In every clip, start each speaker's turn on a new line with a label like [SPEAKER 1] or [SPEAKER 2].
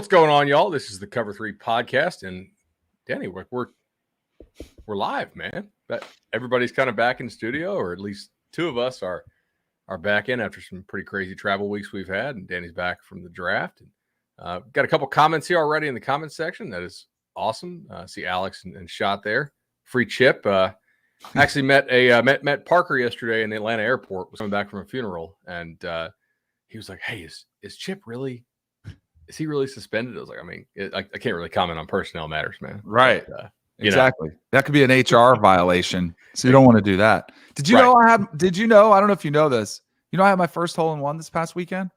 [SPEAKER 1] going on, y'all? This is the Cover 3 podcast, and Danny, we're live, man. But everybody's kind of back in the studio, or at least two of us are back in after some pretty crazy travel weeks we've had, and Danny's back from the draft. And got a couple comments here already in the comment section. That is awesome. See Alex and Shot there. Free Chip. Actually met Parker yesterday in the Atlanta airport. Was coming back from a funeral, and he was like, "Hey, is Chip really? Is he really suspended?" I was like, I mean, I can't really comment on personnel matters, man.
[SPEAKER 2] Right. But, exactly. That could be an HR violation. So you don't want to do that. Did you know I don't know if you know this. You know, I had my first hole in one this past weekend.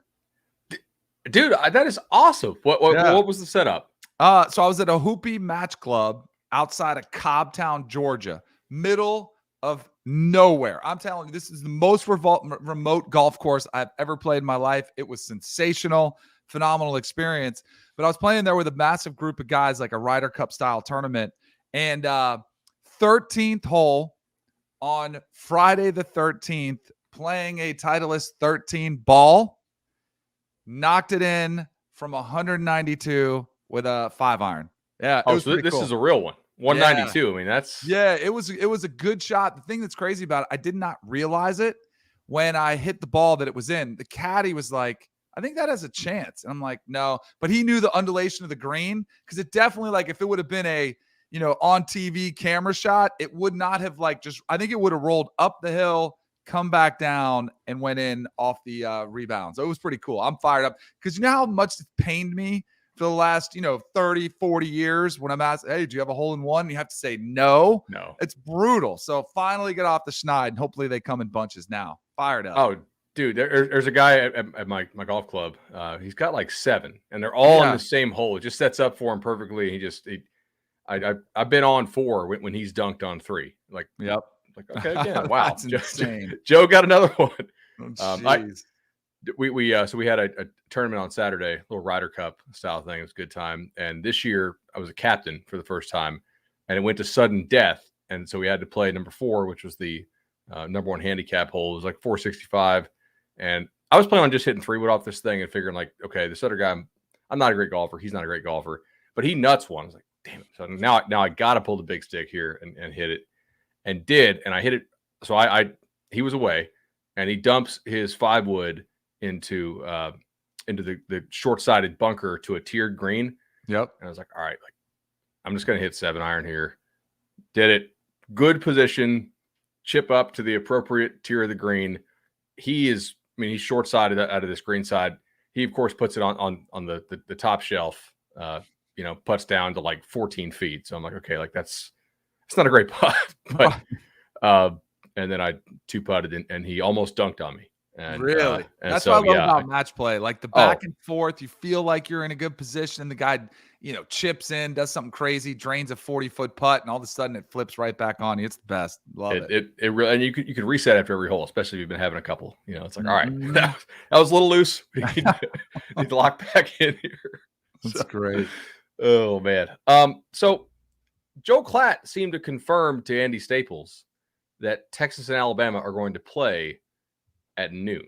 [SPEAKER 1] Dude, that is awesome. What was the setup?
[SPEAKER 2] So I was at a Hoopy Match Club outside of Cobbtown, Georgia, middle of nowhere. I'm telling you, this is the most remote golf course I've ever played in my life. It was sensational. Phenomenal experience. But I was playing there with a massive group of guys, like a Ryder Cup style tournament. And 13th hole on Friday the 13th, playing a Titleist 13 ball, knocked it in from 192 with a 5-iron. Yeah.
[SPEAKER 1] So this is a real one. 192. Yeah. I mean, that's
[SPEAKER 2] it was a good shot. The thing that's crazy about it, I did not realize it when I hit the ball that it was in. The caddy was like, I think that has a chance. And I'm like, no, but he knew the undulation of the green, because it definitely, like, if it would have been a, on TV camera shot, it would not have I think it would have rolled up the hill, come back down, and went in off the rebound. So it was pretty cool. I'm fired up because you know how much it pained me for the last, 30, 40 years when I'm asked, hey, do you have a hole in one? You have to say no. It's brutal. So finally get off the schneid, and hopefully they come in bunches now. Fired up.
[SPEAKER 1] Oh, dude, there's a guy at my golf club. He's got like 7, and they're all in the same hole. It just sets up for him perfectly. I've been on 4 when he's dunked on 3. Like,
[SPEAKER 2] yep.
[SPEAKER 1] Like, okay, again, wow.
[SPEAKER 2] That's insane.
[SPEAKER 1] Joe got another one.
[SPEAKER 2] Oh,
[SPEAKER 1] we had a tournament on Saturday, a little Ryder Cup style thing. It was a good time. And this year I was a captain for the first time, and it went to sudden death. And so we had to play number 4, which was the number 1 handicap hole. It was like 465. And I was planning on just hitting 3-wood off this thing and figuring, like, okay, this other guy, I'm not a great golfer. He's not a great golfer, but he nuts one. I was like, damn it. So now I got to pull the big stick here and hit it, and did. And I hit it. So he was away, and he dumps his 5-wood into the short-sided bunker to a tiered green.
[SPEAKER 2] Yep.
[SPEAKER 1] And I was like, all right, like, I'm just going to hit 7-iron here. Did it. Good position, chip up to the appropriate tier of the green. He's short-sided out of this green side. He, of course, puts it on the top shelf, putts down to like 14 feet. So I'm like, okay, like it's not a great putt, but and then I 2-putted and he almost dunked on me. And,
[SPEAKER 2] really? That's what I love about match play. Like the back and forth, you feel like you're in a good position, and the guy, chips in, does something crazy, drains a 40-foot putt, and all of a sudden it flips right back on you. It's the best. Love it.
[SPEAKER 1] It really, and you could reset after every hole, especially if you've been having a couple. It's like, all right, that was a little loose. We need to lock back in here.
[SPEAKER 2] That's great.
[SPEAKER 1] Oh man. So Joe Klatt seemed to confirm to Andy Staples that Texas and Alabama are going to play at noon.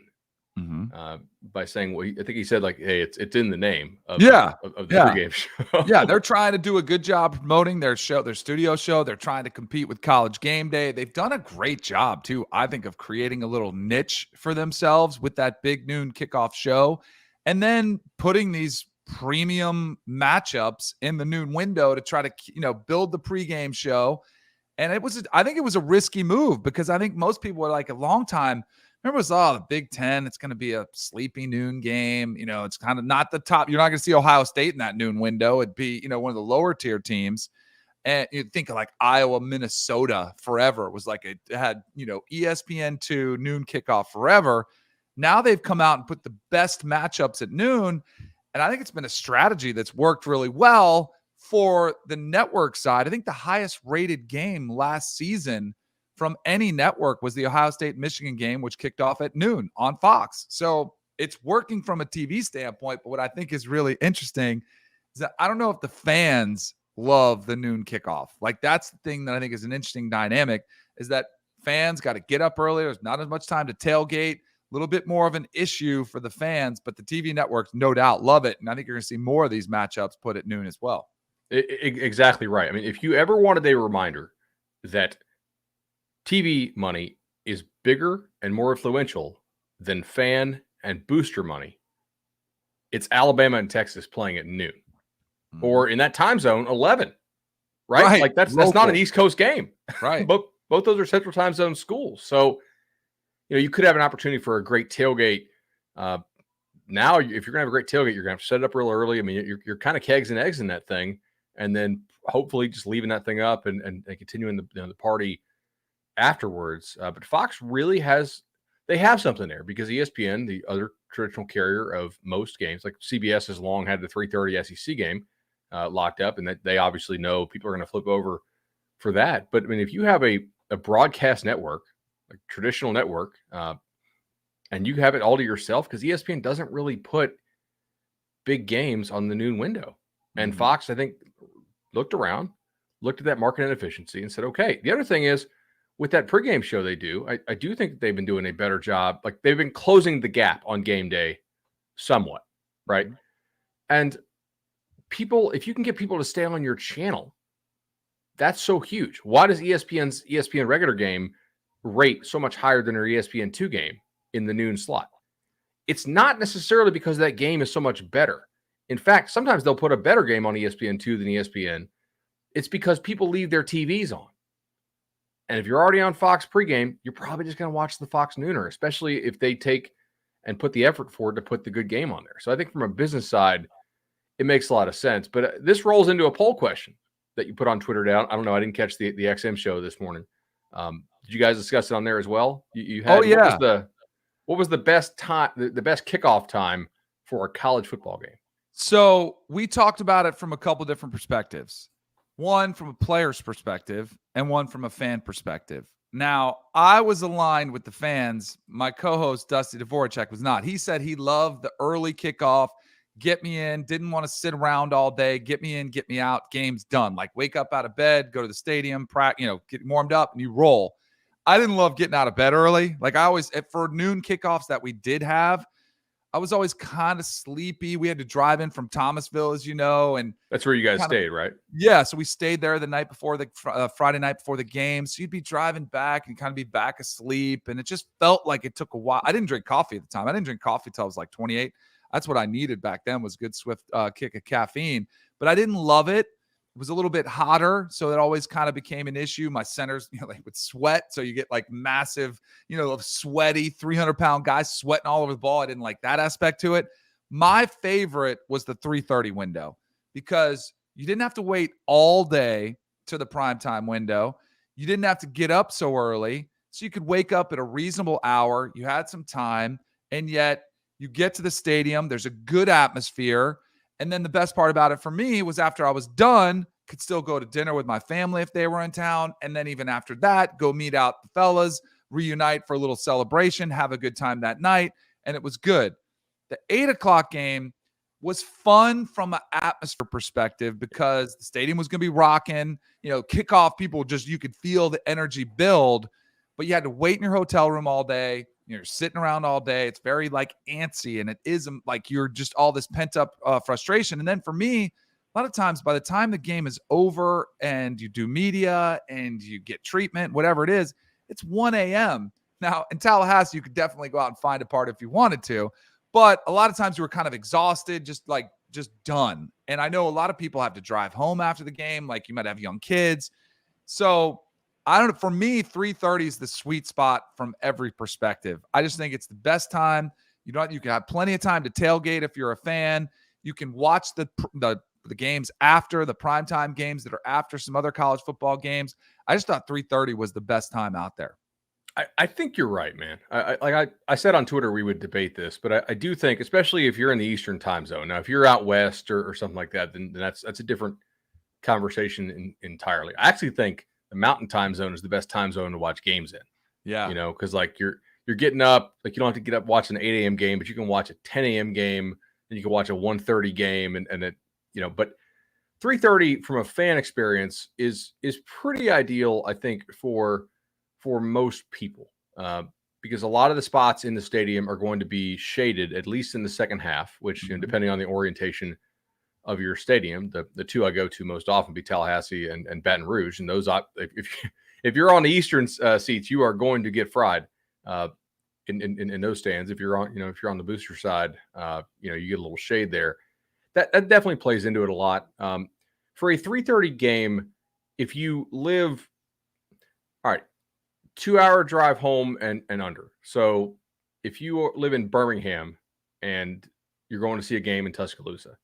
[SPEAKER 1] By saying, I think he said, like, hey, it's in the name of the pregame show.
[SPEAKER 2] Yeah, they're trying to do a good job promoting their show, their studio show. They're trying to compete with College Game Day. They've done a great job too, I think, of creating a little niche for themselves with that big noon kickoff show, and then putting these premium matchups in the noon window to try to build the pregame show. And I think it was a risky move, because I think most people were like, a long time, remember, it was the Big Ten, it's going to be a sleepy noon game. It's kind of not the top. You're not going to see Ohio State in that noon window. It'd be, one of the lower tier teams. And you'd think of like Iowa, Minnesota forever. It was like it had, ESPN2 noon kickoff forever. Now they've come out and put the best matchups at noon. And I think it's been a strategy that's worked really well for the network side. I think the highest rated game last season from any network was the Ohio State-Michigan game, which kicked off at noon on Fox. So it's working from a TV standpoint. But what I think is really interesting is that I don't know if the fans love the noon kickoff. Like, that's the thing that I think is an interesting dynamic, is that fans got to get up early. There's not as much time to tailgate. little bit more of an issue for the fans, but the TV networks no doubt love it. And I think you're going to see more of these matchups put at noon as well.
[SPEAKER 1] Exactly right. I mean, if you ever wanted a reminder that TV money is bigger and more influential than fan and booster money, it's Alabama and Texas playing at noon, or in that time zone, 11. Right? Like that's not an East Coast game.
[SPEAKER 2] Right.
[SPEAKER 1] Both those are Central Time Zone schools. So, you could have an opportunity for a great tailgate. Now, if you're gonna have a great tailgate, you're gonna have to set it up real early. I mean, you're kind of kegs and eggs in that thing, and then hopefully just leaving that thing up and continuing the party afterwards. But Fox really they have something there because ESPN, the other traditional carrier of most games, like CBS has long had the 3:30 SEC game locked up, and that they obviously know people are going to flip over for that. But I mean, if you have a broadcast network, like traditional network, and you have it all to yourself, because ESPN doesn't really put big games on the noon window. And Fox, I think, looked around, looked at that market inefficiency and said, okay. The other thing is, with that pregame show they do, I do think that they've been doing a better job. Like they've been closing the gap on game day somewhat, right? And people, if you can get people to stay on your channel, that's so huge. Why does ESPN's ESPN regular game rate so much higher than their ESPN2 game in the noon slot? It's not necessarily because that game is so much better. In fact, sometimes they'll put a better game on ESPN2 than ESPN. It's because people leave their TVs on. And if you're already on Fox pregame, you're probably just going to watch the Fox nooner, especially if they take and put the effort forward to put the good game on there. So I think from a business side, it makes a lot of sense. But this rolls into a poll question that you put on Twitter down. I don't know. I didn't catch the XM show this morning. Did you guys discuss it on there as well? You had, what was the best time, the best kickoff time for a college football game?
[SPEAKER 2] So we talked about it from a couple different perspectives. One from a player's perspective and one from a fan perspective. Now, I was aligned with the fans. My co-host, Dusty Dvorak, was not. He said he loved the early kickoff, get me in, didn't want to sit around all day, get me in, get me out, game's done. Like wake up out of bed, go to the stadium, get warmed up, and you roll. I didn't love getting out of bed early. Like I always, for noon kickoffs that we did have, I was always kind of sleepy. We had to drive in from Thomasville, as you know, and
[SPEAKER 1] that's where you guys stayed, right?
[SPEAKER 2] Yeah, so we stayed there the night before Friday night before the game. So you'd be driving back and kind of be back asleep, and it just felt like it took a while. I didn't drink coffee at the time. I didn't drink coffee till I was like 28. That's what I needed back then, was a good swift kick of caffeine. But I didn't love it. It was a little bit hotter, so it always kind of became an issue. My centers, would sweat, so you get like massive, sweaty 300-pound guys sweating all over the ball. I didn't like that aspect to it. My favorite was the 3:30 window because you didn't have to wait all day to the primetime window. You didn't have to get up so early, so you could wake up at a reasonable hour. You had some time, and yet you get to the stadium. There's a good atmosphere. And then the best part about it for me was after I was done, could still go to dinner with my family if they were in town. And then even after that, go meet out the fellas, reunite for a little celebration, have a good time that night. And it was good. The 8 o'clock game was fun from an atmosphere perspective because the stadium was going to be rocking. Kickoff, people you could feel the energy build, but you had to wait in your hotel room all day. You're sitting around all day. It's very antsy, and it is like you're just all this pent up frustration. And then for me, a lot of times by the time the game is over and you do media and you get treatment, whatever it is, it's 1 a.m. Now in Tallahassee, you could definitely go out and find a part if you wanted to, but a lot of times you were kind of exhausted, just done. And I know a lot of people have to drive home after the game. Like you might have young kids. So I don't know. For me, 3:30 is the sweet spot from every perspective. I just think it's the best time. You can have plenty of time to tailgate if you're a fan. You can watch the games after the primetime games that are after some other college football games. I just thought 3:30 was the best time out there.
[SPEAKER 1] I think you're right, man. I said on Twitter we would debate this, but I do think, especially if you're in the Eastern time zone. Now, if you're out west or something like that, then that's a different conversation entirely. I actually think the Mountain time zone is the best time zone to watch games in.
[SPEAKER 2] Yeah.
[SPEAKER 1] Because you're getting up, you don't have to get up watch an 8 a.m. game, but you can watch a 10 a.m. game, and you can watch a 1:30 game, and it, but 3:30 from a fan experience is pretty ideal, I think, for most people, because a lot of the spots in the stadium are going to be shaded, at least in the second half, which, depending on the orientation of your stadium, the two I go to most often be Tallahassee and Baton Rouge. And those, if you're on the eastern seats, you are going to get fried in those stands. If you're on, if you're on the booster side, you get a little shade there. That definitely plays into it a lot. For a 3:30 game, if you live, all right, 2-hour drive home and under. So if you live in Birmingham and you're going to see a game in Tuscaloosa,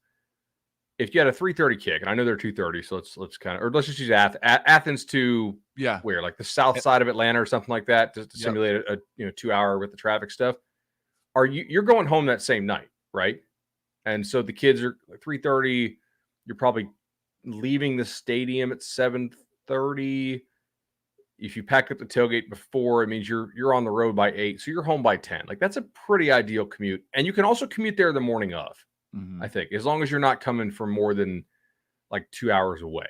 [SPEAKER 1] if you had a 3:30 kick, and I know they're 2:30, so let's kind of, or let's just use Athens to where, like the south side of Atlanta or something like that, to simulate a 2-hour with the traffic stuff. You're going home that same night, right? And so the kids are 3:30. You're probably leaving the stadium at 7:30. If you pack up the tailgate before, it means you're on the road by 8, so you're home by 10. Like, that's a pretty ideal commute, and you can also commute there the morning of. I think, as long as you're not coming from more than like 2 hours away.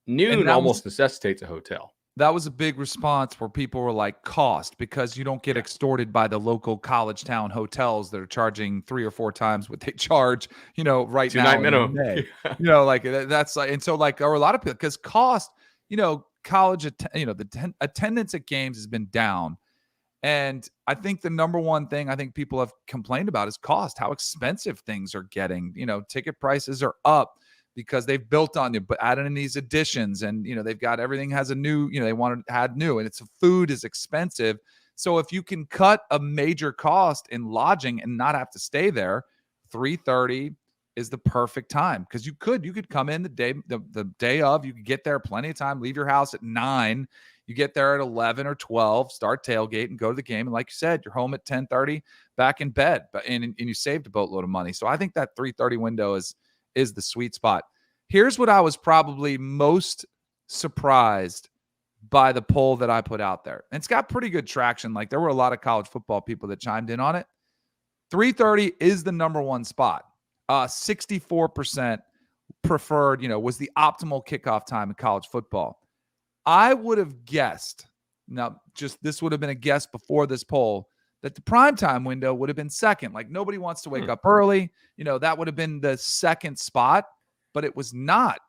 [SPEAKER 1] Noon almost necessitates a hotel.
[SPEAKER 2] That was a big response where people were like, cost, because you don't get extorted by the local college town hotels that are charging 3 or 4 times what they charge, right now.
[SPEAKER 1] Minimum.
[SPEAKER 2] Like that's like, and so like, or a lot of people, because cost, college, the attendance at games has been down. And I think the number one thing I think people have complained about is cost, how expensive things are getting. Ticket prices are up because they've built on you, but adding in these additions, and they've got everything has a new, they want to add new, and it's food is expensive. So if you can cut a major cost in lodging and not have to stay there, 3:30 is the perfect time, because you could come in the day of, you could get there plenty of time, leave your house at 9. You get there at 11 or 12, start tailgate and go to the game. And like you said, you're home at 10:30, back in bed, and you saved a boatload of money. So I think that 3:30 window is the sweet spot. Here's what I was probably most surprised by the poll that I put out there. And it's got pretty good traction. Like, there were a lot of college football people that chimed in on it. 3:30 is the number one spot. 64% preferred, was the optimal kickoff time in college football. I would have guessed, now this would have been a guess before this poll, that the primetime window would have been second. Like, nobody wants to wake up early. That would have been the second spot, but it was not.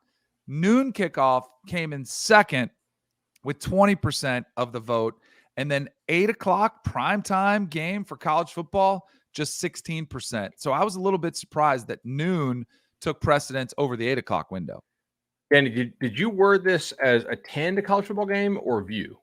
[SPEAKER 2] Noon kickoff came in second with 20% of the vote. And then 8 o'clock primetime game for college football, just 16%. So I was a little bit surprised that noon took precedence over the 8 o'clock window.
[SPEAKER 1] Danny, did you word this as attend a college football game or view?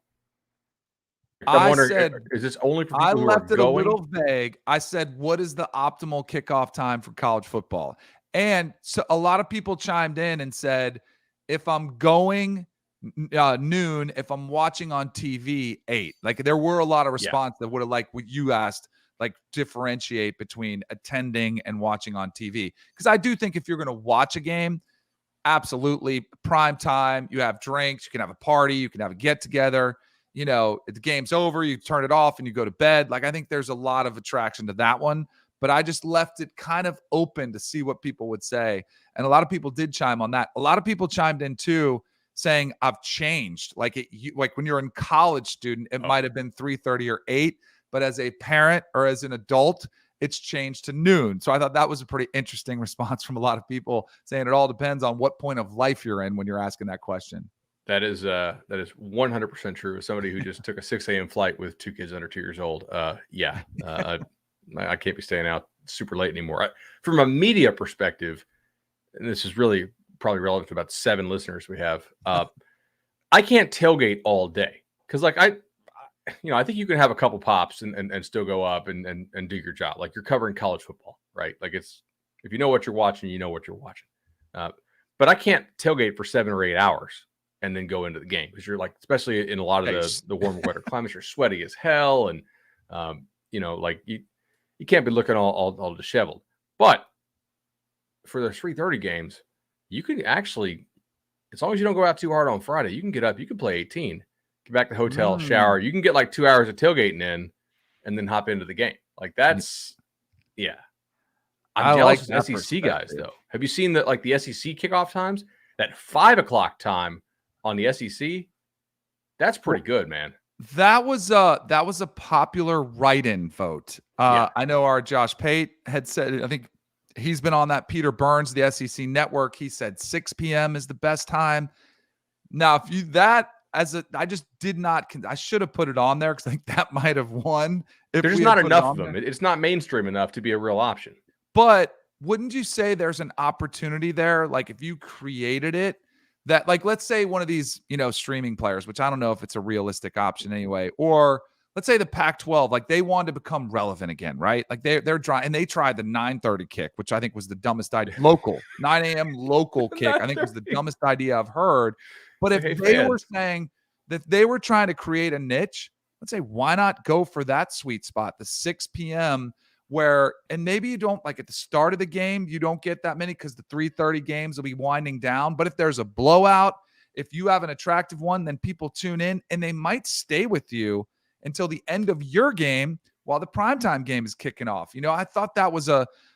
[SPEAKER 2] I said,
[SPEAKER 1] is this only for people
[SPEAKER 2] I
[SPEAKER 1] who
[SPEAKER 2] left
[SPEAKER 1] are
[SPEAKER 2] it
[SPEAKER 1] going?
[SPEAKER 2] a little vague. I said, what is the optimal kickoff time for college football? And so a lot of people chimed in and said, if I'm going noon, if I'm watching on TV, 8. Like, there were a lot of response that would have, like what you asked, like, differentiate between attending and watching on TV. Because I do think if you're going to watch a game, absolutely prime time, you have drinks, you can have a party, you can have a get together. If the game's over, you turn it off and you go to bed. Like, I think there's a lot of attraction to that one, but I just left it kind of open to see what people would say. And a lot of people did chime on that. A lot of people chimed in too, saying I've changed. Like, like when you're a college student, it might have been 3:30 or 8, but as a parent or as an adult, it's changed to noon. So I thought that was a pretty interesting response from a lot of people, saying it all depends on what point of life you're in when you're asking that question.
[SPEAKER 1] That is 100% true. As somebody who just took a 6 a.m. flight with 2 kids under 2 years old, I can't be staying out super late anymore. From a media perspective, and this is really probably relevant to about 7 listeners we have, I can't tailgate all day because, like, I think you can have a couple pops and still go up and do your job. Like, you're covering college football, right? Like, it's, if you know what you're watching, you know what you're watching. But I can't tailgate for 7 or 8 hours and then go into the game, because you're, like, especially in a lot of the warmer weather climates, you're sweaty as hell. And, like, you can't be looking all disheveled. But for those 3:30 games, you can actually, as long as you don't go out too hard on Friday, you can get up, you can play 18. Get back to the hotel, shower. You can get like 2 hours of tailgating in and then hop into the game. Like, that's, I'm jealous of SEC guys, though. Have you seen the SEC kickoff times? That 5 o'clock time on the SEC, that's pretty good, man.
[SPEAKER 2] That was a popular write-in vote.
[SPEAKER 1] Yeah.
[SPEAKER 2] I know our Josh Pate had said, I think he's been on that. Peter Burns, the SEC Network, he said 6 p.m. is the best time. Now, if you that as a, I just did not. I should have put it on there because I think that might have won if
[SPEAKER 1] There's
[SPEAKER 2] we
[SPEAKER 1] not
[SPEAKER 2] had put it
[SPEAKER 1] enough
[SPEAKER 2] on
[SPEAKER 1] of them.
[SPEAKER 2] there.
[SPEAKER 1] It's not mainstream enough to be a real option.
[SPEAKER 2] But wouldn't you say there's an opportunity there? Like if you created it, that like let's say one of these, streaming players, which I don't know if it's a realistic option anyway, or let's say the Pac-12, like they wanted to become relevant again, right? Like they're trying and they tried the 9:30 kick, which I think was the dumbest idea. Local 9 a.m. local kick, I think was the dumbest idea I've heard. But if
[SPEAKER 1] Hey,
[SPEAKER 2] they were
[SPEAKER 1] fans.
[SPEAKER 2] saying that they were trying to create a niche, let's say why not go for that sweet spot, the 6 p.m. where, and maybe you don't like at the start of the game, you don't get that many because the 3:30 games will be winding down. But if there's a blowout, if you have an attractive one, then people tune in and they might stay with you until the end of your game while the primetime game is kicking off. I thought that was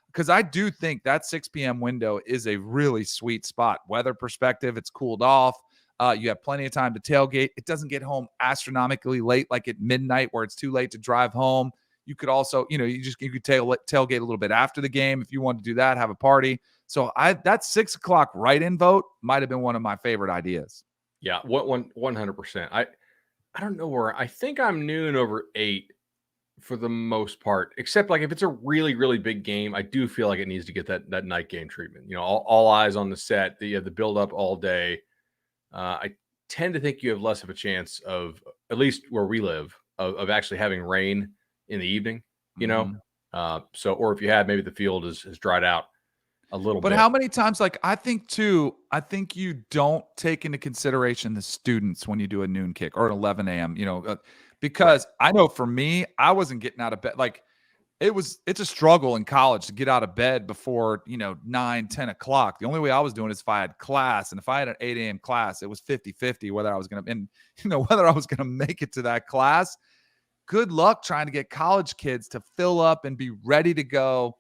[SPEAKER 2] because I do think that 6 p.m. window is a really sweet spot. Weather perspective, it's cooled off. You have plenty of time to tailgate. It doesn't get home astronomically late, like at midnight where it's too late to drive home. You could also, you could tailgate a little bit after the game if you want to do that, have a party. So that 6 o'clock write-in vote might have been one of my favorite ideas.
[SPEAKER 1] Yeah, 100%. I don't know where. I think I'm noon over 8 for the most part, except like if it's a really, really big game, I do feel like it needs to get that night game treatment. All eyes on the set, the build up all day. I tend to think you have less of a chance of, at least where we live, of actually having rain in the evening, or if you have, maybe the field has dried out a little
[SPEAKER 2] But
[SPEAKER 1] bit.
[SPEAKER 2] how many times, like, I think you don't take into consideration the students when you do a noon kick or an 11 a.m., because I know for me, I wasn't getting out of bed. Like it's a struggle in college to get out of bed before, 9, 10 o'clock. The only way I was doing it is if I had class. And if I had an 8 a.m. class, it was 50-50 whether I was going to make it to that class. Good luck trying to get college kids to fill up and be ready to go,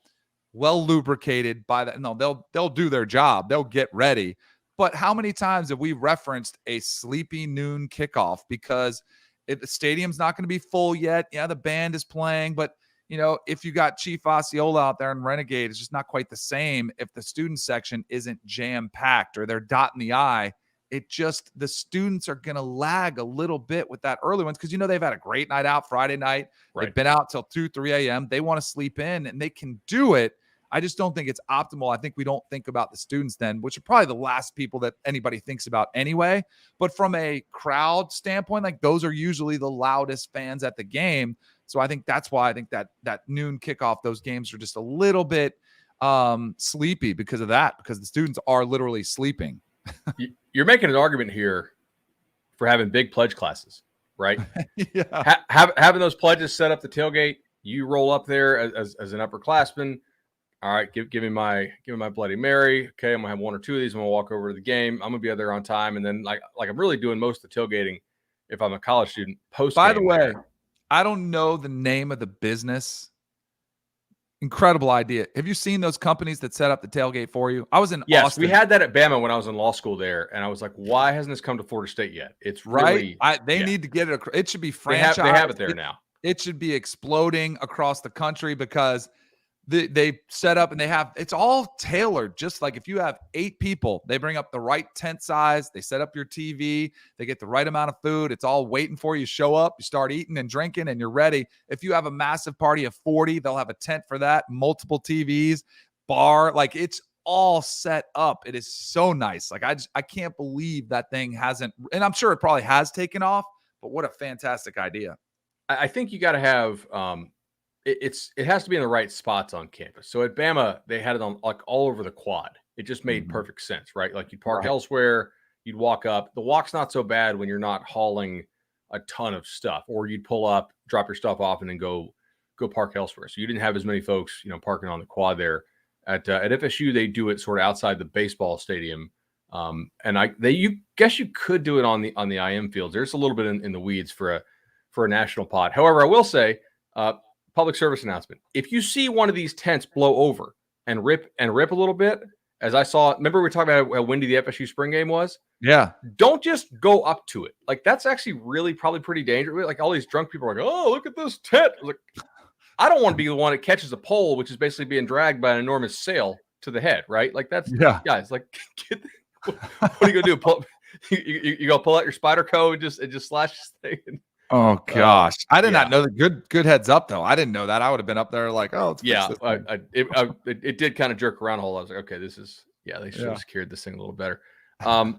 [SPEAKER 2] well lubricated by that. No, they'll do their job. They'll get ready. But how many times have we referenced a sleepy noon kickoff because the stadium's not going to be full yet? Yeah, the band is playing, but if you got Chief Osceola out there and Renegade, it's just not quite the same if the student section isn't jam-packed or they're dotting the I. The students are going to lag a little bit with that early ones because, they've had a great night out Friday night.
[SPEAKER 1] Right.
[SPEAKER 2] They've been out till 2, 3 a.m. They want to sleep in and they can do it. I just don't think it's optimal. I think we don't think about the students then, which are probably the last people that anybody thinks about anyway. But from a crowd standpoint, like those are usually the loudest fans at the game. So I think that's why I think that noon kickoff, those games are just a little bit sleepy because of that, because the students are literally sleeping.
[SPEAKER 1] You're making an argument here for having big pledge classes, right?
[SPEAKER 2] Yeah.
[SPEAKER 1] Having those pledges set up the tailgate, you roll up there as an upperclassman. All right, give me my Bloody Mary. Okay, I'm gonna have one or two of these. I'm gonna walk over to the game. I'm gonna be there on time, and then like I'm really doing most of the tailgating if I'm a college student. Post.
[SPEAKER 2] By the way, I don't know the name of the business. Incredible idea. Have you seen those companies that set up the tailgate for you? I was in Austin.
[SPEAKER 1] We had that at Bama when I was in law school there, and I was like, why hasn't this come to Florida State yet? It's
[SPEAKER 2] right. They need to get it. It should be franchised.
[SPEAKER 1] They have it there now.
[SPEAKER 2] It should be exploding across the country because they set up and it's all tailored. Just like if you have 8 people, they bring up the right tent size, they set up your TV, they get the right amount of food. It's all waiting for you. Show up, you start eating and drinking, and you're ready. If you have a massive party of 40, they'll have a tent for that, multiple TVs, bar, like it's all set up. It is so nice. Like I can't believe that thing hasn't, and I'm sure it probably has taken off, but what a fantastic idea.
[SPEAKER 1] I think you got to have it has to be in the right spots on campus. So at Bama, they had it on like all over the quad. It just made perfect sense, right? Like you'd park elsewhere, you'd walk up. The walk's not so bad when you're not hauling a ton of stuff, or you'd pull up, drop your stuff off, and then go park elsewhere. So you didn't have as many folks, parking on the quad there. At FSU, they do it sort of outside the baseball stadium. And you could do it on the IM fields. There's a little bit in the weeds for a national pod. However, I will say, public service announcement: if you see one of these tents blow over and rip a little bit, as I saw, remember we were talking about how windy the FSU spring game was?
[SPEAKER 2] Yeah.
[SPEAKER 1] Don't just go up to it. Like, that's actually really probably pretty dangerous. Like, all these drunk people are like, oh, look at this tent. Like, I don't want to be the one that catches a pole, which is basically being dragged by an enormous sail to the head, right? Like, that's, guys, like, what are you going to do? You go pull out your Spider Co and just slash this thing.
[SPEAKER 2] Oh gosh, I did not know that. Good heads up though. I didn't know that. I would have been up there like, oh,
[SPEAKER 1] it did kind of jerk around a whole. I was like, okay, this is they should have secured this thing a little better. I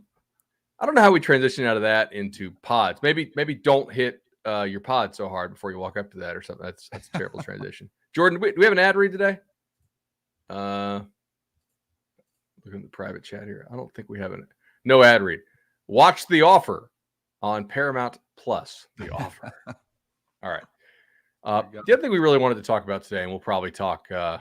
[SPEAKER 1] don't know how we transition out of that into pods. Maybe don't hit your pod so hard before you walk up to that or something. That's a terrible transition. Jordan, do we have an ad read today? Look in the private chat here. I don't think we have no ad read. Watch The Offer on Paramount Plus. The Offer. All right. The other thing we really wanted to talk about today, and we'll probably talk a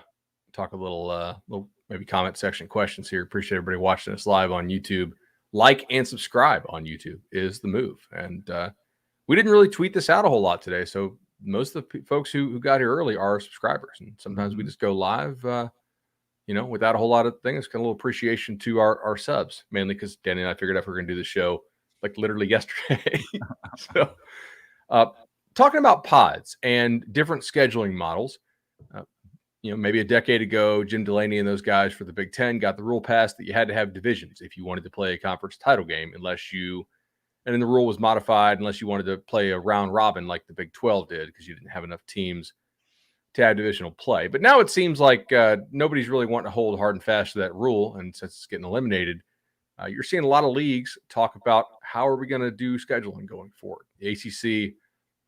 [SPEAKER 1] little maybe comment section questions here. Appreciate everybody watching us live on YouTube. Like and subscribe on YouTube is the move. And we didn't really tweet this out a whole lot today, so most of the folks who got here early are subscribers, and sometimes we just go live, without a whole lot of things. Kind of a little appreciation to our subs, mainly because Danny and I figured out we were going to do the show like literally yesterday. So, talking about pods and different scheduling models, maybe a decade ago, Jim Delaney and those guys for the Big Ten got the rule passed that you had to have divisions if you wanted to play a conference title game, and then the rule was modified unless you wanted to play a round robin like the Big 12 did, because you didn't have enough teams to have divisional play. But now it seems like nobody's really wanting to hold hard and fast to that rule, and since it's getting eliminated, you're seeing a lot of leagues talk about how are we going to do scheduling going forward. The ACC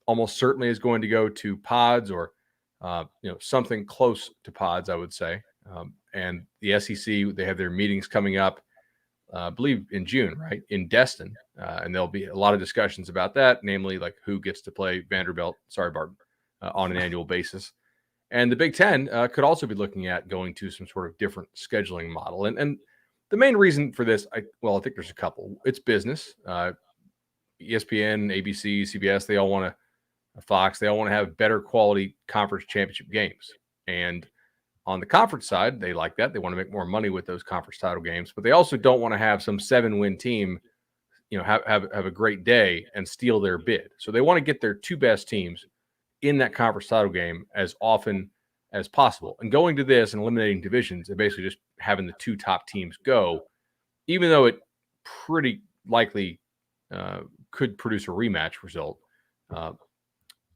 [SPEAKER 1] almost certainly is going to go to pods or something close to pods, I would say. And the SEC, they have their meetings coming up, I believe in June, right, in Destin, and there'll be a lot of discussions about that, namely like who gets to play Vanderbilt, Barton, on an annual basis. And the Big Ten could also be looking at going to some sort of different scheduling model. And the main reason for this, I think there's a couple. It's business. ESPN, ABC, CBS, they all want to, Fox, they all want to have better quality conference championship games. And on the conference side, they like that. They want to make more money with those conference title games, but they also don't want to have some 7-win team, have a great day and steal their bid. So they want to get their two best teams in that conference title game as often as possible. And going to this and eliminating divisions and basically just having the two top teams go, even though it pretty likely could produce a rematch result,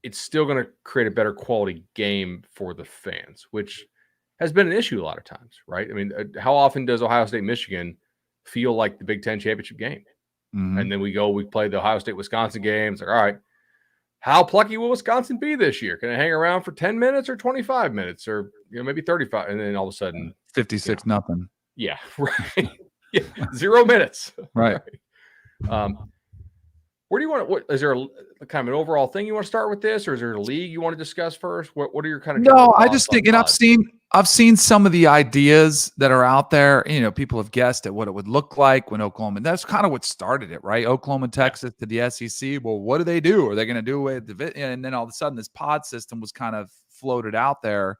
[SPEAKER 1] it's still going to create a better quality game for the fans, which has been an issue a lot of times, right? I mean, how often does Ohio State, Michigan feel like the Big Ten championship game? Mm-hmm. And then we play the Ohio State, Wisconsin game. It's like, all right, how plucky will Wisconsin be this year? Can it hang around for 10 minutes or 25 minutes or maybe 35? And then all of a sudden
[SPEAKER 2] 56 nothing.
[SPEAKER 1] Yeah, right. 0 minutes.
[SPEAKER 2] Right.
[SPEAKER 1] Where do you want to, is there a kind of an overall thing you want to start with this, or is there a league you want to discuss first? What are your kind of
[SPEAKER 2] No, I just think, and I've seen some of the ideas that are out there. People have guessed at what it would look like when Oklahoma, that's kind of what started it, right? Oklahoma, Texas to the SEC. Well, what do they do? Are they going to do away with the, and then all of a sudden this pod system was kind of floated out there.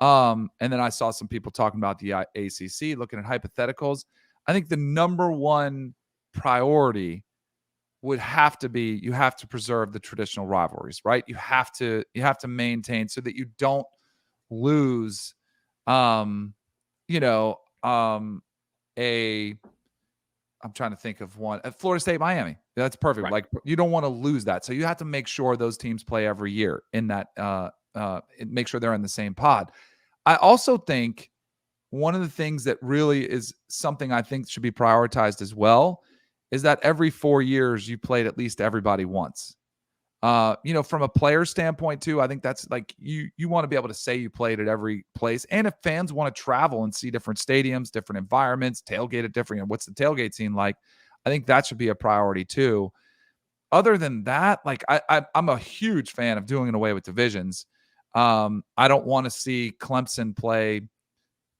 [SPEAKER 2] And then I saw some people talking about the ACC, looking at hypotheticals. I think the number one priority would have to be, you have to preserve the traditional rivalries, right? You have to maintain so that you don't lose, I'm trying to think of one at Florida State, Miami. That's perfect. Right. Like, you don't want to lose that. So you have to make sure those teams play every year in that, make sure they're in the same pod. I also think one of the things that really is something I think should be prioritized as well is that every 4 years you played at least everybody once. From a player standpoint too, I think that's like you want to be able to say you played at every place. And if fans want to travel and see different stadiums, different environments, tailgate at different, what's the tailgate scene like? I think that should be a priority too. Other than that, like I'm a huge fan of doing away with divisions. I don't want to see Clemson play.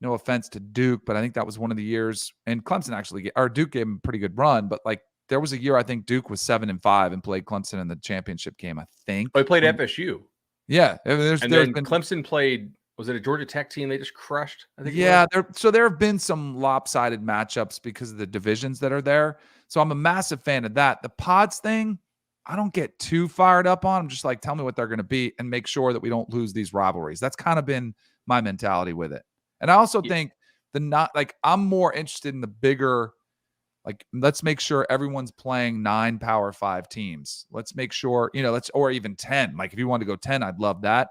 [SPEAKER 2] No offense to Duke, but I think that was one of the years, and Clemson Duke gave him a pretty good run, but like there was a year I think Duke was 7-5 and played Clemson in the championship game. I think
[SPEAKER 1] he played FSU.
[SPEAKER 2] Yeah,
[SPEAKER 1] Clemson played Was it a Georgia Tech team they just crushed? I think.
[SPEAKER 2] Yeah, there have been some lopsided matchups because of the divisions that are there. So I'm a massive fan of that. The pods thing, I don't get too fired up on. I'm just like, tell me what they're going to be and make sure that we don't lose these rivalries. That's kind of been my mentality with it. And I also think I'm more interested in the bigger, like, let's make sure everyone's playing 9 Power 5 teams. Let's make sure, or even 10. Like, if you want to go 10, I'd love that.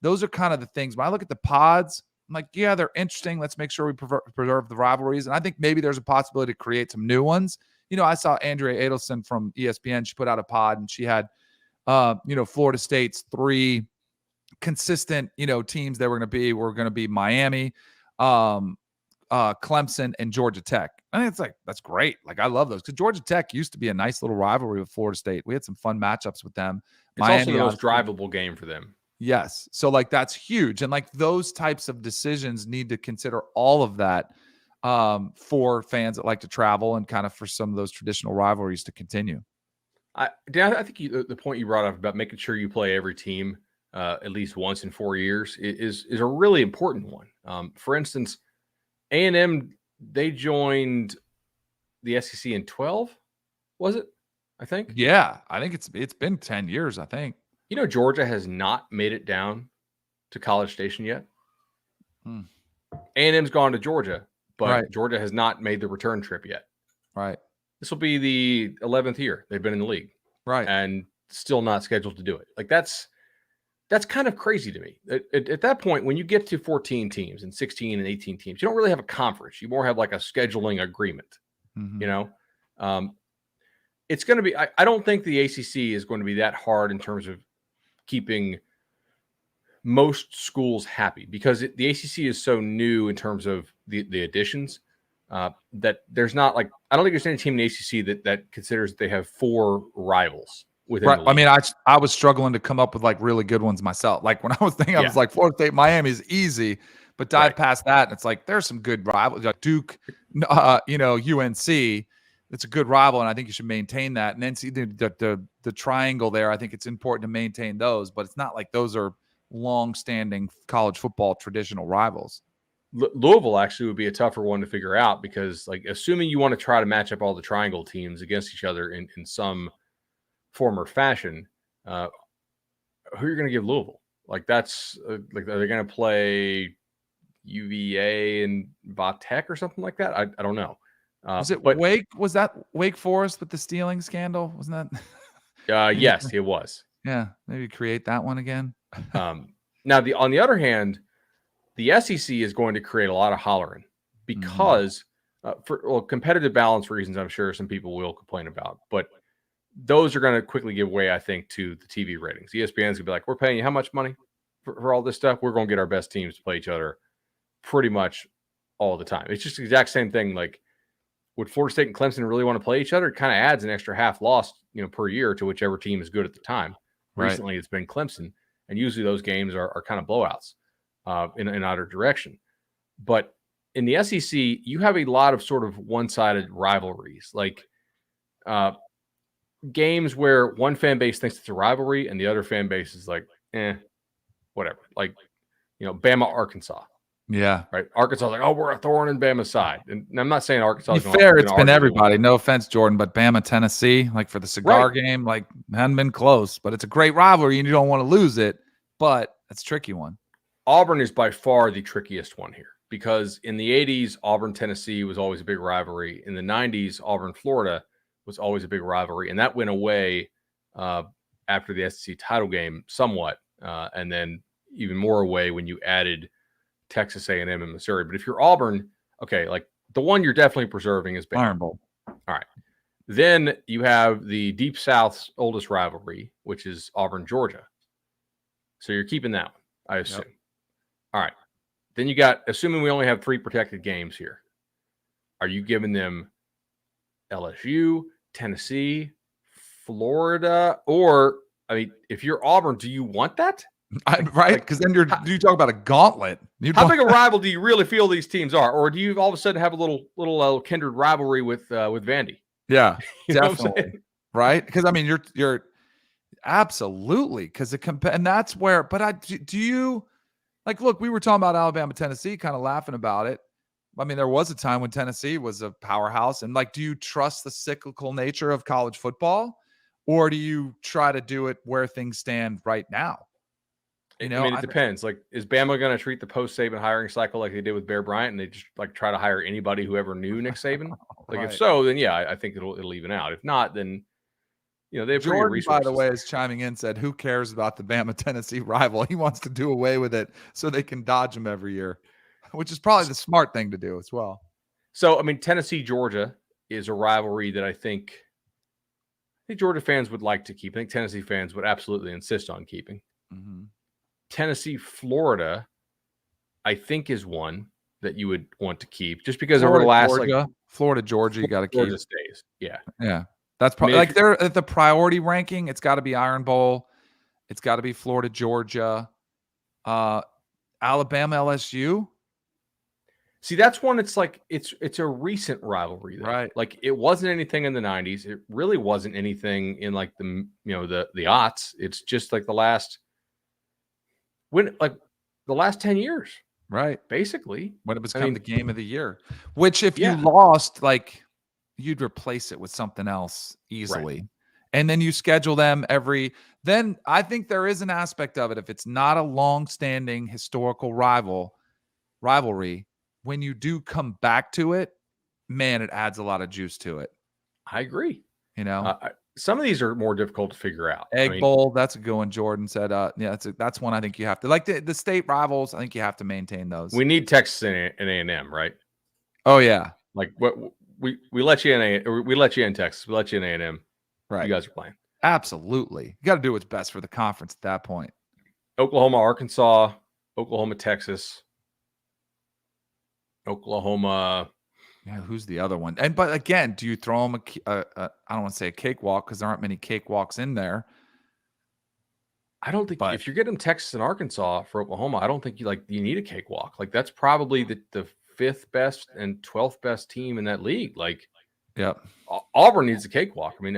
[SPEAKER 2] Those are kind of the things. When I look at the pods, I'm like, yeah, they're interesting. Let's make sure we preserve the rivalries. And I think maybe there's a possibility to create some new ones. I saw Andrea Adelson from ESPN. She put out a pod and she had, Florida State's 3 consistent, teams that were going to be Miami, Clemson, and Georgia Tech. I think it's like, that's great. Like, I love those because Georgia Tech used to be a nice little rivalry with Florida State. We had some fun matchups with them.
[SPEAKER 1] It's Miami, also the most drivable game for them.
[SPEAKER 2] Yes. So like, that's huge. And like, those types of decisions need to consider all of that for fans that like to travel and kind of for some of those traditional rivalries to continue.
[SPEAKER 1] Dan, I think the point you brought up about making sure you play every team at least once in 4 years is a really important one. For instance, A&M, they joined the SEC in 12, was it? I think.
[SPEAKER 2] Yeah, I think it's been 10 years, I think.
[SPEAKER 1] Georgia has not made it down to College Station yet. A&M's gone to Georgia, but Georgia has not made the return trip yet.
[SPEAKER 2] Right.
[SPEAKER 1] This will be the 11th year they've been in the league.
[SPEAKER 2] Right.
[SPEAKER 1] And still not scheduled to do it. Like, that's kind of crazy to me. At that point, when you get to 14 teams and 16 and 18 teams, you don't really have a conference. You more have like a scheduling agreement. It's going to be, I don't think the ACC is going to be that hard in terms of keeping most schools happy because the ACC is so new in terms of the additions that there's not like, I don't think there's any team in the ACC that considers that they have 4 rivals within the league.
[SPEAKER 2] I mean, I was struggling to come up with like really good ones myself. Like, when I was thinking, I was like, Florida State, Miami is easy, but dive past that, and it's like there's some good rivals, like Duke, UNC. It's a good rival, and I think you should maintain that. And then see the triangle there. I think it's important to maintain those, but it's not like those are long-standing college football traditional rivals.
[SPEAKER 1] Louisville actually would be a tougher one to figure out because, like, assuming you want to try to match up all the triangle teams against each other in some form or fashion, who are you going to give Louisville? Like, that's like, are they going to play UVA and Vatech or something like that? I don't know.
[SPEAKER 2] Was that Wake Forest with the stealing scandal? Wasn't
[SPEAKER 1] that? Yes, it was.
[SPEAKER 2] Yeah, maybe create that one again.
[SPEAKER 1] Now, on the other hand, the SEC is going to create a lot of hollering because for competitive balance reasons, I'm sure some people will complain about, but those are going to quickly give way, I think, to the TV ratings. ESPN's going to be like, we're paying you how much money for all this stuff? We're going to get our best teams to play each other pretty much all the time. It's just the exact same thing. Like, would Florida State and Clemson really want to play each other? It kind of adds an extra half loss, per year to whichever team is good at the time. Recently, it's been Clemson, and usually those games are kind of blowouts in either direction. But in the SEC, you have a lot of sort of one-sided rivalries, like games where one fan base thinks it's a rivalry and the other fan base is like, whatever. Like, Bama, Arkansas.
[SPEAKER 2] Yeah.
[SPEAKER 1] Right. Arkansas is like, oh, we're a thorn in Bama's side. And I'm not saying Arkansas is
[SPEAKER 2] fair. It's been everybody. No offense, Jordan, but Bama, Tennessee, like for the cigar game, like hadn't been close, but it's a great rivalry and you don't want to lose it. But it's a tricky one.
[SPEAKER 1] Auburn is by far the trickiest one here because in the 80s, Auburn, Tennessee was always a big rivalry. In the 90s, Auburn, Florida was always a big rivalry. And that went away after the SEC title game somewhat. And then even more away when you added Texas A&M and Missouri. But if you're Auburn, okay, like the one you're definitely preserving is
[SPEAKER 2] Iron Bowl.
[SPEAKER 1] All right. Then you have the Deep South's oldest rivalry, which is Auburn, Georgia. So you're keeping that one, I assume. Yep. All right. Then you got, assuming we only have 3 protected games here, are you giving them LSU, Tennessee, Florida, or, I mean, if you're Auburn, do you want that?
[SPEAKER 2] Right, because then you talk about a gauntlet.
[SPEAKER 1] How big a rival do you really feel these teams are, or do you all of a sudden have a little kindred rivalry with Vandy?
[SPEAKER 2] Yeah, definitely. Right, because I mean you're absolutely because and that's where. But do you Like, look, we were talking about Alabama, Tennessee, kind of laughing about it. I mean, there was a time when Tennessee was a powerhouse. And like, do you trust the cyclical nature of college football, or do you try to do it where things stand right now?
[SPEAKER 1] I mean, it depends. Like, is Bama going to treat the post-Saban hiring cycle like they did with Bear Bryant, and they just like try to hire anybody who ever knew Nick Saban? Like,
[SPEAKER 2] right.
[SPEAKER 1] if so, then yeah, I think it'll even out. If not, then they have pretty good
[SPEAKER 2] Jordan,
[SPEAKER 1] resources.
[SPEAKER 2] by the way, is chiming in, said, "Who cares about the Bama Tennessee rival? He wants to do away with it so they can dodge him every year," which is probably the smart thing to do as well.
[SPEAKER 1] So, I mean, Tennessee Georgia is a rivalry that I think Georgia fans would like to keep. I think Tennessee fans would absolutely insist on keeping.
[SPEAKER 2] Mm-hmm.
[SPEAKER 1] Tennessee Florida, I think, is one that you would want to keep just because
[SPEAKER 2] Florida,
[SPEAKER 1] over the last
[SPEAKER 2] Georgia, Florida, Georgia, you got to keep.
[SPEAKER 1] Georgia stays. Yeah.
[SPEAKER 2] That's probably like they're at the priority ranking. It's got to be Iron Bowl. It's got to be Florida, Georgia, Alabama, LSU.
[SPEAKER 1] See, that's one. It's like it's a recent rivalry, though.
[SPEAKER 2] Right?
[SPEAKER 1] Like, it wasn't anything in the '90s. It really wasn't anything in like the aughts. It's just like the last 10 years,
[SPEAKER 2] right?
[SPEAKER 1] Basically,
[SPEAKER 2] when it was the game of the year. Which, if you
[SPEAKER 1] Yeah.
[SPEAKER 2] lost, like, you'd replace it with something else easily.
[SPEAKER 1] Right.
[SPEAKER 2] And then you schedule them then I think there is an aspect of it. If it's not a long-standing historical rivalry, when you do come back to it, man, it adds a lot of juice to it.
[SPEAKER 1] I agree.
[SPEAKER 2] Some
[SPEAKER 1] of these are more difficult to figure out.
[SPEAKER 2] Egg Bowl, that's a good one. Jordan said, yeah, that's one I think you have to, like, the state rivals. I think you have to maintain those.
[SPEAKER 1] We need Texas and A&M, right?
[SPEAKER 2] Oh yeah.
[SPEAKER 1] Like, what we let you in we let you in Texas, we let you in A&M.
[SPEAKER 2] Right.
[SPEAKER 1] You guys are playing.
[SPEAKER 2] Absolutely. You got to do what's best for the conference at that point.
[SPEAKER 1] Oklahoma, Arkansas, Oklahoma, Texas, Oklahoma.
[SPEAKER 2] Yeah, who's the other one? But again, do you throw them I don't want to say a cakewalk because there aren't many cakewalks in there.
[SPEAKER 1] I don't think if you're getting Texas and Arkansas for Oklahoma, I don't think you need a cakewalk. Like, that's probably the 5th best and 12th best team in that league. Like,
[SPEAKER 2] yeah,
[SPEAKER 1] Auburn needs a cakewalk. I mean,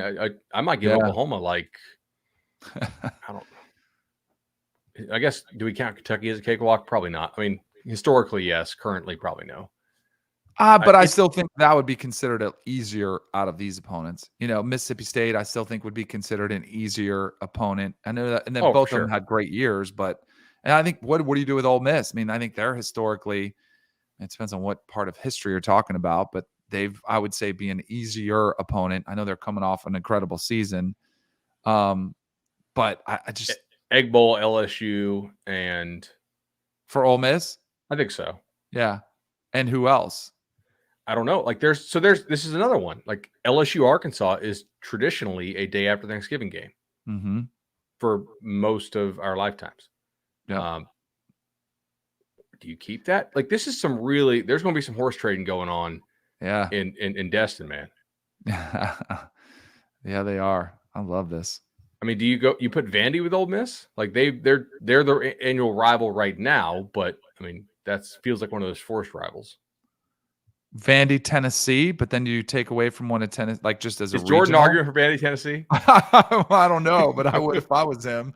[SPEAKER 1] I might give Oklahoma like I don't. I guess, do we count Kentucky as a cakewalk? Probably not. I mean, historically, yes. Currently, probably no.
[SPEAKER 2] But I still think that would be considered easier out of these opponents. Mississippi State, I still think would be considered an easier opponent. I know that, and then both of them had great years. And I think what do you do with Ole Miss? I mean, I think they're historically. It depends on what part of history you're talking about, but I would say, be an easier opponent. I know they're coming off an incredible season, but I just
[SPEAKER 1] Egg Bowl, LSU, and
[SPEAKER 2] for Ole Miss,
[SPEAKER 1] I think so.
[SPEAKER 2] Yeah, and who else?
[SPEAKER 1] I don't know. Like, this is another one. Like, LSU Arkansas is traditionally a day after Thanksgiving game for most of our lifetimes.
[SPEAKER 2] Yeah.
[SPEAKER 1] Do you keep that? Like, this is there's going to be some horse trading going on.
[SPEAKER 2] Yeah.
[SPEAKER 1] In Destin, man.
[SPEAKER 2] Yeah, they are. I love this.
[SPEAKER 1] I mean, you put Vandy with Ole Miss? Like, they're the annual rival right now, but I mean, that feels like one of those forced rivals.
[SPEAKER 2] Vandy, Tennessee, but then you take away from one of Tennessee, like, just as a regional.
[SPEAKER 1] Jordan arguing for Vandy, Tennessee?
[SPEAKER 2] I don't know, but I would if I was him.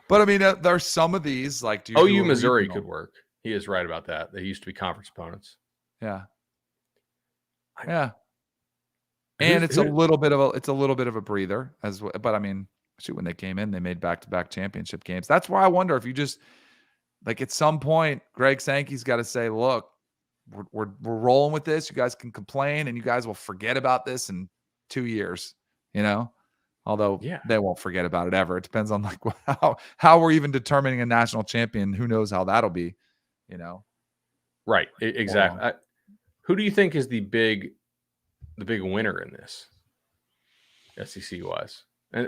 [SPEAKER 2] But I mean, there's some of these, like,
[SPEAKER 1] OU Missouri regional? Could work. He is right about that. They used to be conference opponents.
[SPEAKER 2] Yeah. Yeah. And it's a little bit of a breather as well. But I mean, shoot, when they came in, they made back-to-back championship games. That's why I wonder if you just, like, at some point, Greg Sankey's got to say, look, we're rolling with this. You guys can complain and you guys will forget about this in 2 years, although they won't forget about it ever. It depends on, like, how we're even determining a national champion. Who knows how that'll be,
[SPEAKER 1] Right. Exactly. Who do you think is the big winner in this, SEC wise?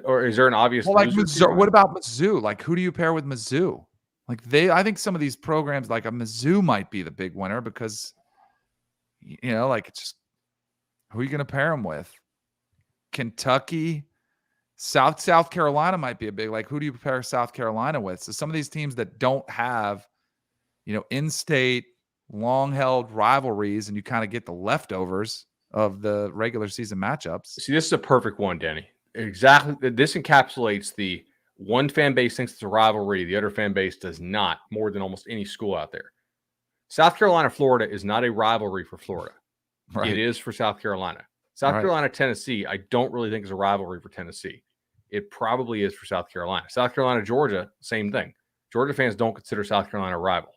[SPEAKER 1] Or is there an obvious
[SPEAKER 2] loser? Like Mizzou, what about Mizzou? Like, who do you pair with Mizzou? Like, I think some of these programs, like a Mizzou, might be the big winner because, like, it's just, who are you going to pair them with? Kentucky, South Carolina might be a big, like, who do you pair South Carolina with? So some of these teams that don't have, in-state, long-held rivalries, and you kind of get the leftovers of the regular season matchups.
[SPEAKER 1] See, this is a perfect one, Denny. Exactly. This encapsulates the one fan base thinks it's a rivalry. The other fan base does not, more than almost any school out there. South Carolina, Florida is not a rivalry for Florida. Right. It is for South Carolina. South Carolina, Tennessee, I don't really think is a rivalry for Tennessee. It probably is for South Carolina. South Carolina, Georgia, same thing. Georgia fans don't consider South Carolina a rival.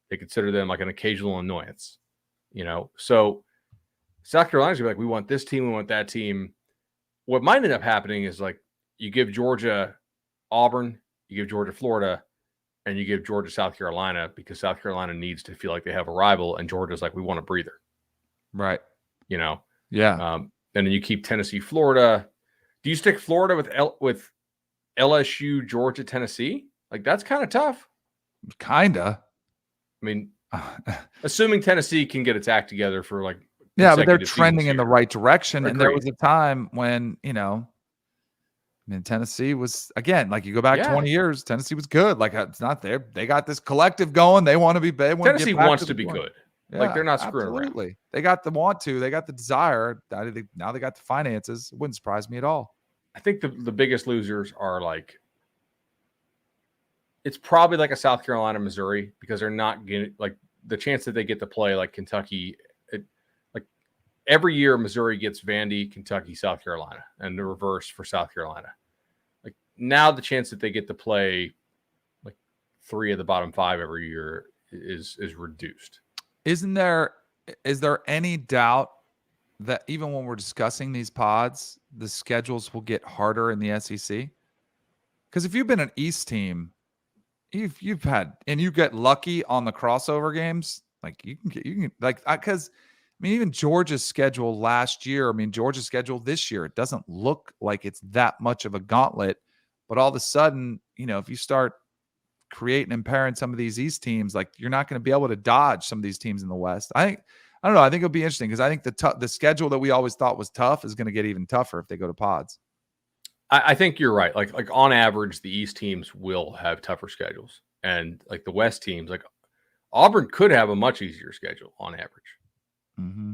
[SPEAKER 1] They consider them like an occasional annoyance, So South Carolina's gonna be like, we want this team, we want that team. What might end up happening is like you give Georgia Auburn, you give Georgia Florida, and you give Georgia South Carolina because South Carolina needs to feel like they have a rival, and Georgia's like, we want a breather.
[SPEAKER 2] Right.
[SPEAKER 1] Yeah.
[SPEAKER 2] And
[SPEAKER 1] then you keep Tennessee, Florida. Do you stick Florida with LSU, Georgia, Tennessee? Like, that's kind of tough.
[SPEAKER 2] Kinda.
[SPEAKER 1] I mean, assuming Tennessee can get its act together for like,
[SPEAKER 2] but they're trending in the right direction.
[SPEAKER 1] Agreed.
[SPEAKER 2] And there was a time when, Tennessee was, again, like you go back 20 years, Tennessee was good. Like, it's not there. They got this collective going. They want to be big.
[SPEAKER 1] Tennessee wants to be good.
[SPEAKER 2] Yeah,
[SPEAKER 1] like, they're not screwing
[SPEAKER 2] around. They got the want to. They got the desire. Now they got the finances. It wouldn't surprise me at all.
[SPEAKER 1] I think the biggest losers are like, it's probably like a South Carolina, Missouri, because they're not getting, like, the chance that they get to play like Kentucky. Like every year, Missouri gets Vandy, Kentucky, South Carolina, and the reverse for South Carolina. Like now, the chance that they get to play like 3 of the bottom 5 every year is reduced.
[SPEAKER 2] Is there any doubt that even when we're discussing these pods, the schedules will get harder in the SEC? Because if you've been an East team, you've had, and you get lucky on the crossover games, like you can because even Georgia's schedule last year, Georgia's schedule this year, it doesn't look like it's that much of a gauntlet, but all of a sudden, if you start creating and pairing some of these East teams, like you're not going to be able to dodge some of these teams in the West. I don't know. I think it'll be interesting because I think the schedule that we always thought was tough is going to get even tougher if they go to pods.
[SPEAKER 1] I think you're right. Like on average, the East teams will have tougher schedules, and like the West teams, like Auburn could have a much easier schedule on average.
[SPEAKER 2] Mm-hmm.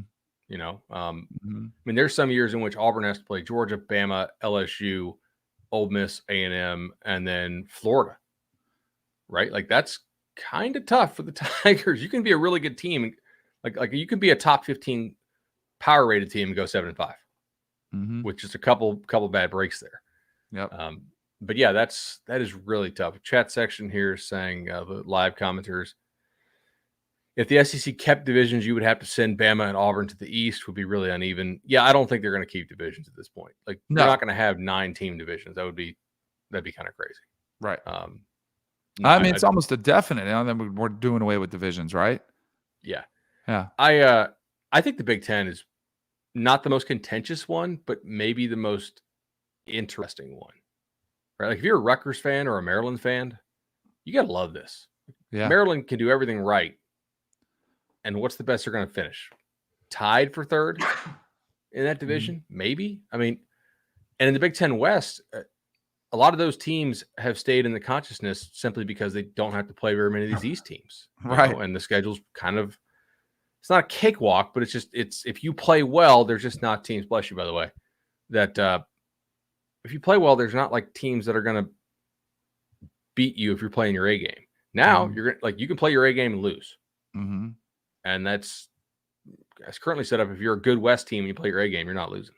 [SPEAKER 1] There's some years in which Auburn has to play Georgia, Bama, LSU, Ole Miss, A&M, and then Florida. Right? Like that's kind of tough for the Tigers. You can be a really good team, like you can be a top 15 power rated team and go 7-5. With just a couple bad breaks there.
[SPEAKER 2] Yep.
[SPEAKER 1] But yeah, that is really tough. Chat section here saying the live commenters, if the SEC kept divisions, you would have to send Bama and Auburn to the East, would be really uneven. Yeah, I don't think they're going to keep divisions at this point. Like they're not going to have 9 team divisions. That'd be kind of crazy.
[SPEAKER 2] Right. It's almost a definite. And then we're doing away with divisions, right?
[SPEAKER 1] Yeah.
[SPEAKER 2] Yeah.
[SPEAKER 1] I think the Big Ten is not the most contentious one, but maybe the most interesting one, right? Like if you're a Rutgers fan or a Maryland fan, you got to love this.
[SPEAKER 2] Yeah.
[SPEAKER 1] Maryland can do everything right. And what's the best they're going to finish? Tied for 3rd in that division? Maybe. And in the Big Ten West, a lot of those teams have stayed in the consciousness simply because they don't have to play very many of these East teams.
[SPEAKER 2] Right.
[SPEAKER 1] And the schedule's kind of, it's not a cakewalk, but it's if you play well, there's just not teams, bless you, by the way, that if you play well, there's not like teams that are going to beat you if you're playing your A game. Now you're like, you can play your A game and lose. And that's currently set up. If you're a good West team and you play your A game, you're not losing.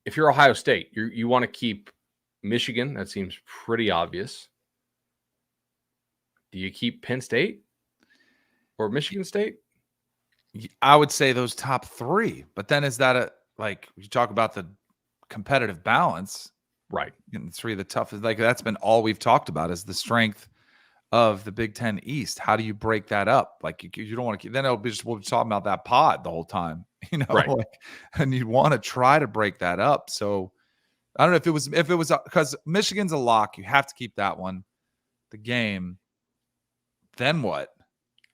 [SPEAKER 1] If you're Ohio State, you want to keep Michigan. That seems pretty obvious. Do you keep Penn State? Or Michigan State?
[SPEAKER 2] I would say those top 3. But then is that you talk about the competitive balance,
[SPEAKER 1] right?
[SPEAKER 2] And 3 of the toughest, like that's been all we've talked about is the strength of the Big Ten East. How do you break that up? Like you don't want to keep, then it'll be just, we'll be talking about that pod the whole time,
[SPEAKER 1] right.
[SPEAKER 2] And you want to try to break that up. So I don't know if it was because Michigan's a lock. You have to keep that one, the game. Then what?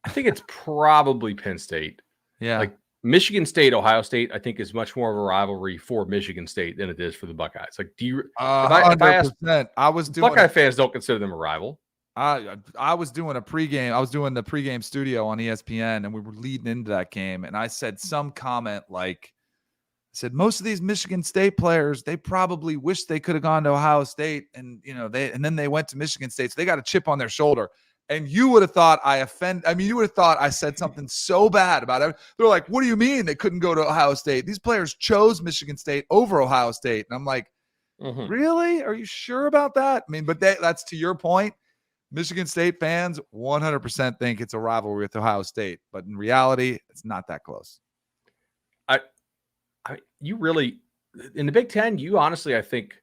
[SPEAKER 1] I think it's probably Penn State.
[SPEAKER 2] Yeah.
[SPEAKER 1] Like Michigan State, Ohio State, I think is much more of a rivalry for Michigan State than it is for the Buckeyes. Like, do you, if I asked, Buckeye fans don't consider them a rival.
[SPEAKER 2] I was doing a pregame. I was doing the pregame studio on ESPN and we were leading into that game. And I said some comment like said most of these Michigan State players, they probably wish they could have gone to Ohio State, and then they went to Michigan State, so they got a chip on their shoulder. And you would have thought you would have thought I said something so bad about it. They're like, what do you mean they couldn't go to Ohio State? These players chose Michigan State over Ohio State. And I'm like, really? Are you sure about that? I mean, but that's to your point. Michigan State fans 100% think it's a rivalry with Ohio State. But in reality, it's not that close.
[SPEAKER 1] You really, in the Big Ten, you honestly, I think,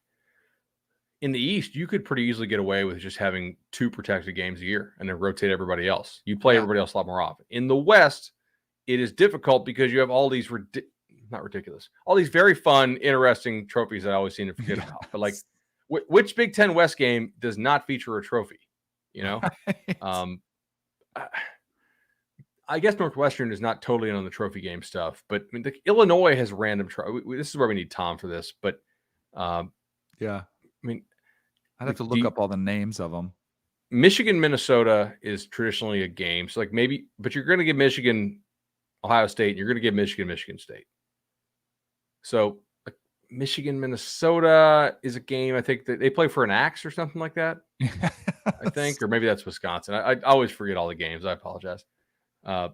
[SPEAKER 1] in the East, you could pretty easily get away with just having 2 protected games a year and then rotate everybody else. You play everybody else a lot more often. In the West, it is difficult because you have all these all these very fun, interesting trophies that I always seem to forget about. But like, which Big Ten West game does not feature a trophy? Right. I guess Northwestern is not totally in on the trophy game stuff, but I mean, Illinois has random. This is where we need Tom for this, but
[SPEAKER 2] yeah,
[SPEAKER 1] I mean,
[SPEAKER 2] I'd have to look up all the names of them.
[SPEAKER 1] Michigan, Minnesota is traditionally a game, so like maybe, but you're going to give Michigan, Ohio State, and you're going to give Michigan, Michigan State. So like Michigan, Minnesota is a game. I think that they play for an axe or something like that. I think, or maybe that's Wisconsin. I always forget all the games. I apologize. Although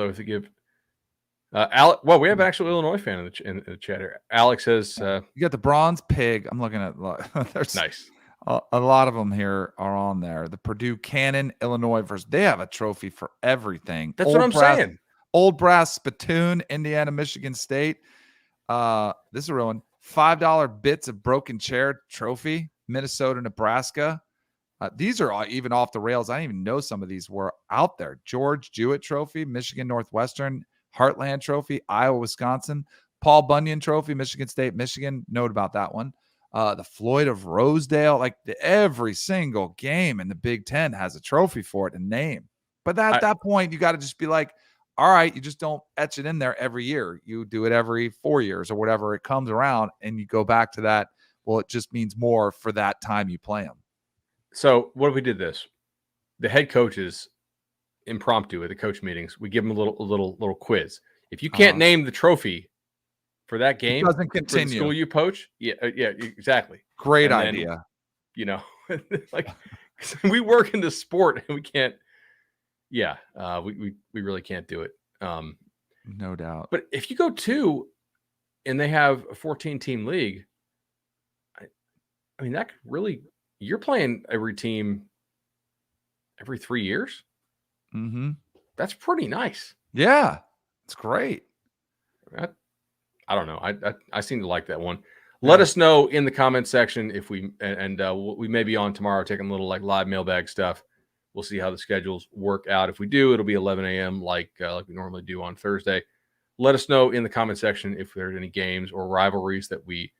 [SPEAKER 1] if you give Alex, well, we have an actual Illinois fan in the chat here. Alex says
[SPEAKER 2] you got the bronze pig. I'm looking at there's
[SPEAKER 1] nice.
[SPEAKER 2] A lot of them here are on there. The Purdue Cannon, Illinois they have a trophy for everything.
[SPEAKER 1] That's what I'm saying.
[SPEAKER 2] Old brass spittoon, Indiana, Michigan State. This is a real one. $5 bits of broken chair trophy, Minnesota, Nebraska. These are even off the rails. I didn't even know some of these were out there. George Jewett Trophy, Michigan Northwestern, Heartland Trophy, Iowa, Wisconsin, Paul Bunyan Trophy, Michigan State, Michigan. Note about that one. The Floyd of Rosedale, like every single game in the Big Ten has a trophy for it and name. But at that point, you got to just be like, all right, you just don't etch it in there every year. You do it every 4 years or whatever it comes around, and you go back to that. Well, it just means more for that time you play them.
[SPEAKER 1] So what if we did this? The head coaches, impromptu at the coach meetings, we give them a little quiz. If you can't name the trophy for that game,
[SPEAKER 2] it doesn't continue.
[SPEAKER 1] For the school you coach, yeah, exactly.
[SPEAKER 2] Great idea.
[SPEAKER 1] Then, like we work in the sport and we can't. Yeah, we really can't do it.
[SPEAKER 2] No doubt.
[SPEAKER 1] But if you go 2 and they have a 14-team league, I mean that could really. You're playing every team every 3 years.
[SPEAKER 2] Mm-hmm.
[SPEAKER 1] That's pretty nice.
[SPEAKER 2] Yeah, it's great.
[SPEAKER 1] I don't know. I seem to like that one. Let us know in the comment section if we we may be on tomorrow taking a little like live mailbag stuff. We'll see how the schedules work out. If we do, it'll be 11 a.m. like we normally do on Thursday. Let us know in the comment section if there's any games or rivalries that we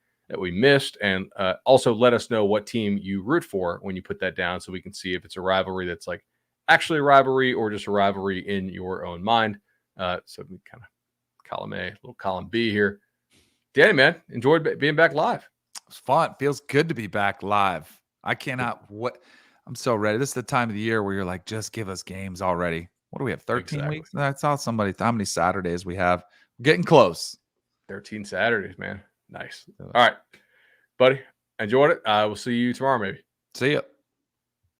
[SPEAKER 1] missed, and also let us know what team you root for when you put that down, so we can see if it's a rivalry that's like actually a rivalry or just a rivalry in your own mind. So we kind of column A, little column B here. Danny, man, enjoyed being back live.
[SPEAKER 2] It was fun. Feels good to be back live. I cannot. I'm so ready. This is the time of the year where you're like, just give us games already. What do we have? 13 weeks? I saw somebody. How many Saturdays we have? We're getting close.
[SPEAKER 1] 13 Saturdays, man. Nice. All right, buddy. Enjoyed it. We'll see you tomorrow, maybe.
[SPEAKER 2] See ya.